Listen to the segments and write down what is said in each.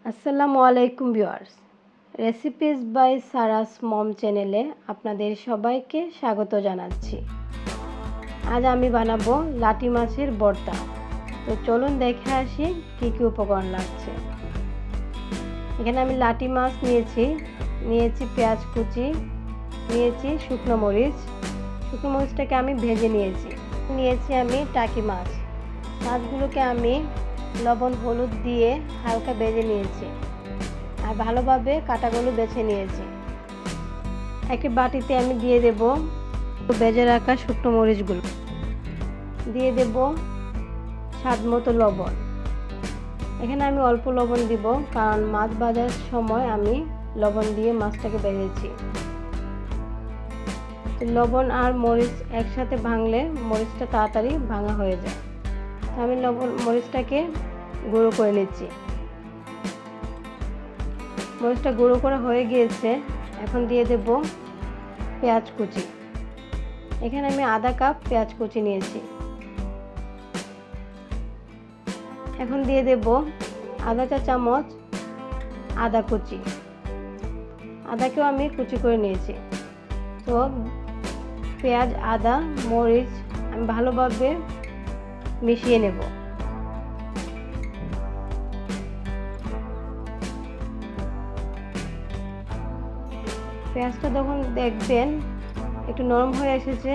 আসসালামু আলাইকুম viewers, recipes by সারাস মম চ্যানেলে আপনাদের সবাইকে স্বাগত জানাচ্ছি। আজ আমি বানাবো লাটি মাছের ভর্তা। তো চলুন দেখে আসি কী কী উপকরণ লাগছে। এখানে আমি লাটি মাছ নিয়েছি পেঁয়াজ কুচি, নিয়েছি শুকনো মরিচটাকে আমি ভেজে নিয়েছি আমি টাকি মাছগুলোকে আমি লবণ হলুদ দিয়ে হালকা ভেজে নিয়েছি আর ভালোভাবে কাটাগুলো বেছে নিয়েছি। একটি বাটিতে আমি দিয়ে দেব ভেজে রাখা শুকনো মরিচগুলো, দিয়ে দেব স্বাদ মতো লবণ। এখানে আমি অল্প লবণ দিব, কারণ মাছ ভাজার সময় আমি লবণ দিয়ে মাছটাকে ভেজেছি। লবণ আর মরিচ একসাথে ভাঙলে মরিচটা তাড়াতাড়ি ভাঙা হয়ে যায়। আমি মরিচটাকে গুঁড়ো করে নিচ্ছি। মরিচটা গুঁড়ো করা হয়ে গিয়েছে। এখন দিয়ে দেব পেঁয়াজ কুচি। এখানে আমি আধা কাপ পেঁয়াজ কুচি নিয়েছি। এখন দিয়ে দেব আধা চা চামচ আদা কুচি। আদাকেও আমি কুচি করে নিয়েছি। তো পেঁয়াজ, আদা, মরিচ আমি ভালোভাবে মিশিয়ে নেব। পেঁয়াজটা যখন দেখবেন একটু নরম হয়ে এসেছে,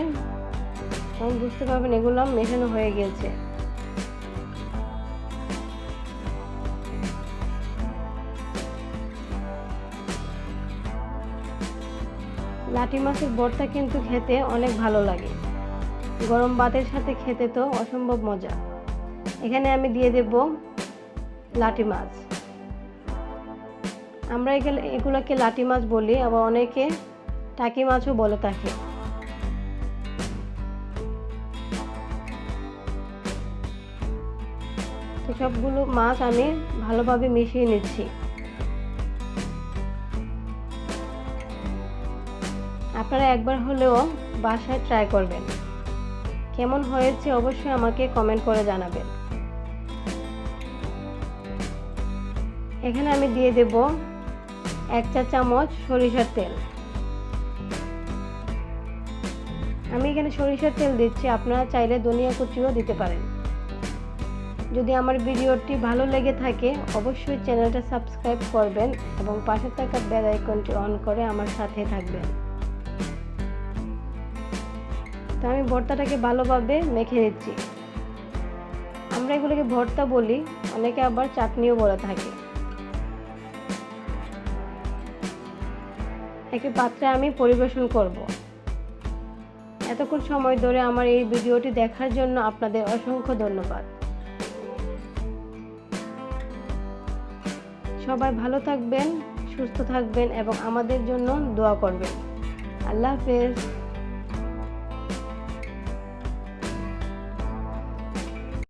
তখন বুঝতে পারবেন এগুলো মেশানো হয়ে গেছে। লাটি মাছের ভর্তা কিন্তু খেতে অনেক ভালো লাগে। গরম ভাতের সাথে খেতে তো অসম্ভব মজা। এখানে আমি দিয়ে দেব লাটি মাছ। আমরা এগুলোকে লাটি মাছ বলি, আবার অনেকে টাকি মাছও বলে থাকে। তো সবগুলো মাছ আমি ভালোভাবে মিশিয়ে নিচ্ছি। আপনারা একবার হলেও বাসায় ট্রাই করবেন। কেমন হয়েছে অবশ্যই আমাকে কমেন্ট করে জানাবেন। এখানে আমি দিয়ে দেব 1 চা চামচ সরিষার তেল। আমি এখানে সরিষার তেল দিচ্ছি, আপনারা চাইলে ধনিয়া কুচিও দিতে পারেন। যদি আমার ভিডিওটি ভালো লেগে থাকে অবশ্যই চ্যানেলটা সাবস্ক্রাইব করবেন এবং পাশে থাকা বেল আইকনটি অন করে আমার সাথে থাকবেন। তো আমি ভর্তাটাকে ভালোভাবে মেখে নিচ্ছি। আমরা এগুলোকে ভর্তা বলি, অনেকে আবার চাটনিও বলে থাকে। একটি পাত্রে আমি পরিবেশন করব। এতক্ষণ সময় ধরে আমার এই ভিডিওটি দেখার জন্য আপনাদের অসংখ্য ধন্যবাদ। সবাই ভালো থাকবেন, সুস্থ থাকবেন এবং আমাদের জন্য দোয়া করবেন। আল্লাহ হাফেজ।